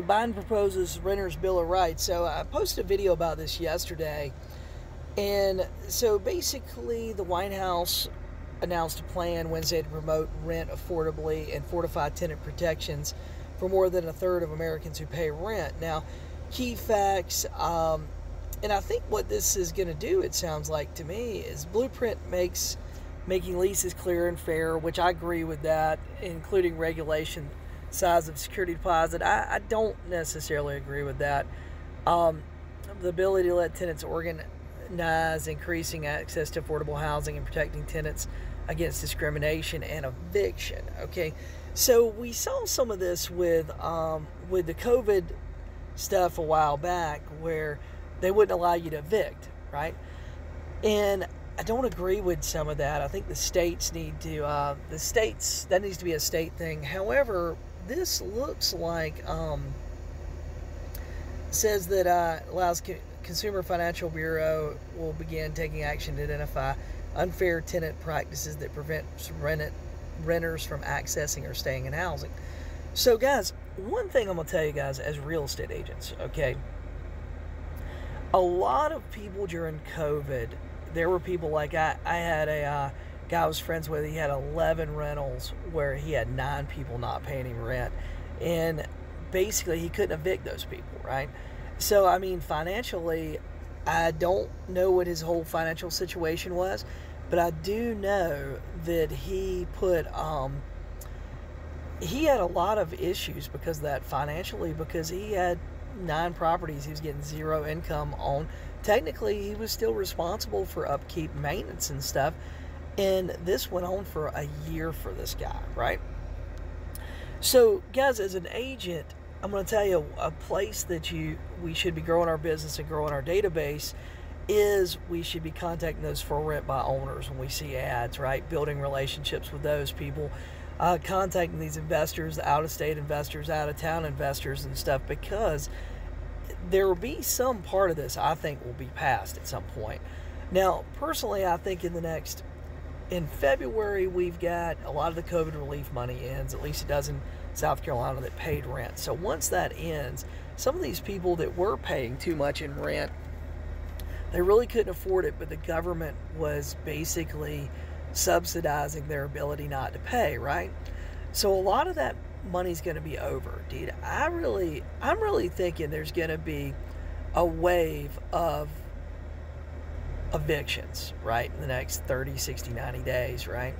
Biden proposes renters' bill of rights. So I posted a video about this yesterday. And so basically, the White House announced a plan Wednesday to promote rent affordably and fortify tenant protections for more than a third of Americans who pay rent. Now, key facts, and I think what this is going to do, it sounds like to me, is Blueprint makes making leases clear and fair, which I agree with that, including regulation, size of security deposit. I don't necessarily agree with that. The ability to let tenants organize, increasing access to affordable housing and protecting tenants against discrimination and eviction. Okay, so we saw some of this with the COVID stuff a while back, where they wouldn't allow you to evict, right? And I don't agree with some of that. I think the states need to, that needs to be a state thing. However, this looks like, says that allows Consumer Financial Bureau will begin taking action to identify unfair tenant practices that prevent renters from accessing or staying in housing. So guys, one thing I'm going to tell you guys as real estate agents, okay, a lot of people during COVID, there were people like I had a guy I was friends with. He had 11 rentals where he had 9 people not paying him rent, and basically he couldn't evict those people, right? So I mean, financially, I don't know what his whole financial situation was, but I do know that he had a lot of issues because of that financially, because he had 9 properties he was getting 0 income on. Technically, he was still responsible for upkeep, maintenance, and stuff. And this went on for a year for this guy, right? So, guys, as an agent, I'm going to tell you a place that we should be growing our business and growing our database is we should be contacting those for rent by owners when we see ads, right? Building relationships with those people, contacting these investors, out-of-state investors, out-of-town investors and stuff, because there will be some part of this I think will be passed at some point. Now, personally, I think in February, we've got a lot of the COVID relief money ends, at least it does in South Carolina, that paid rent. So once that ends, some of these people that were paying too much in rent, they really couldn't afford it, but the government was basically subsidizing their ability not to pay, right? So a lot of that money's going to be over, dude. I'm really thinking there's going to be a wave of evictions, right, in the next 30, 60, 90 days, right?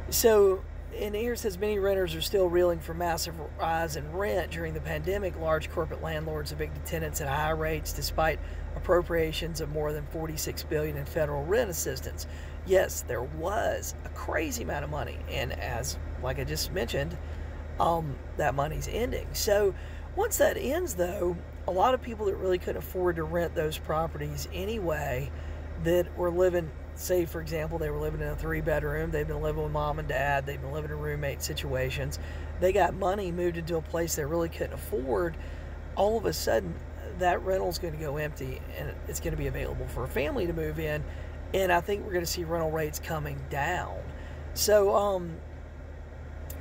So, and here it says many renters are still reeling from massive rise in rent during the pandemic. Large corporate landlords evicted tenants at high rates despite appropriations of more than $46 billion in federal rent assistance. Yes, there was a crazy amount of money, and as like I just mentioned, that money's ending. So once that ends, though, a lot of people that really couldn't afford to rent those properties anyway, that were living, say for example, they were living in a 3-bedroom, they've been living with mom and dad, they've been living in roommate situations, they got money, moved into a place they really couldn't afford, all of a sudden that rental's going to go empty and it's going to be available for a family to move in, and I think we're going to see rental rates coming down. So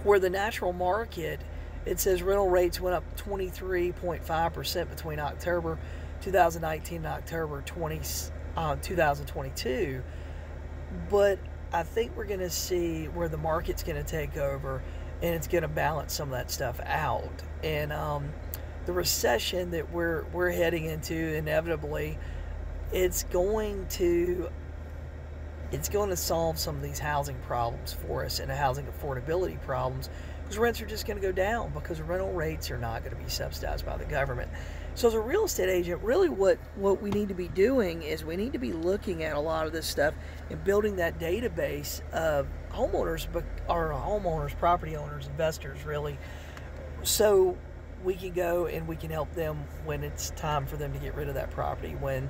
where the natural market, it says rental rates went up 23.5% between October 2019 and October 2022. But I think we're going to see where the market's going to take over, and it's going to balance some of that stuff out. And the recession that we're heading into, inevitably, it's going to solve some of these housing problems for us and the housing affordability problems, because rents are just going to go down because rental rates are not going to be subsidized by the government. So as a real estate agent, really what we need to be doing is we need to be looking at a lot of this stuff and building that database of homeowners, property owners, investors, really, so we can go and we can help them when it's time for them to get rid of that property, when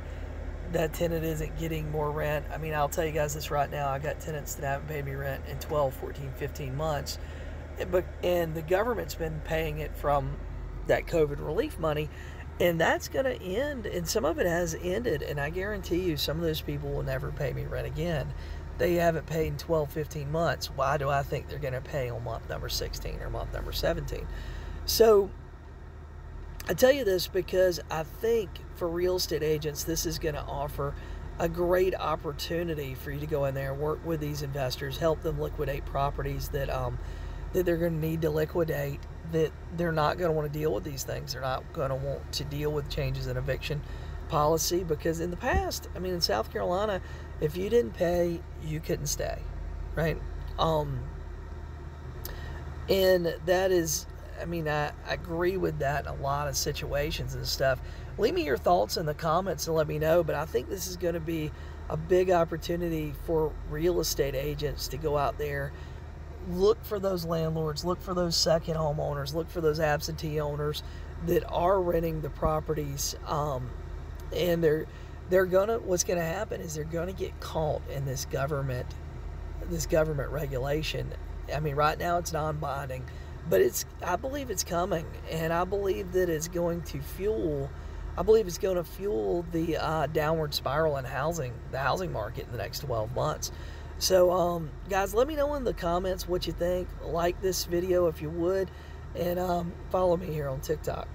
that tenant isn't getting more rent. I mean, I'll tell you guys this right now, I got tenants that haven't paid me rent in 12, 14, 15 months, and the government's been paying it from that COVID relief money, and that's going to end, and some of it has ended, and I guarantee you some of those people will never pay me rent again. They haven't paid in 12, 15 months. Why do I think they're going to pay on month number 16 or month number 17? So I tell you this because I think for real estate agents, this is going to offer a great opportunity for you to go in there and work with these investors, help them liquidate properties that that they're going to need to liquidate, that they're not going to want to deal with these things. They're not going to want to deal with changes in eviction policy, because in the past, I mean, in South Carolina, if you didn't pay, you couldn't stay, right? And that is, I mean, I agree with that in a lot of situations and stuff. Leave me your thoughts in the comments and let me know. But I think this is going to be a big opportunity for real estate agents to go out there, look for those landlords, look for those second homeowners, look for those absentee owners that are renting the properties, and they're gonna, what's gonna happen is they're gonna get caught in this government regulation. I mean, right now it's non-binding, but I believe it's coming, and I believe that it's going to fuel. I believe it's going to fuel the downward spiral in the housing market in the next 12 months. So, guys, let me know in the comments what you think. Like this video if you would, and follow me here on TikTok.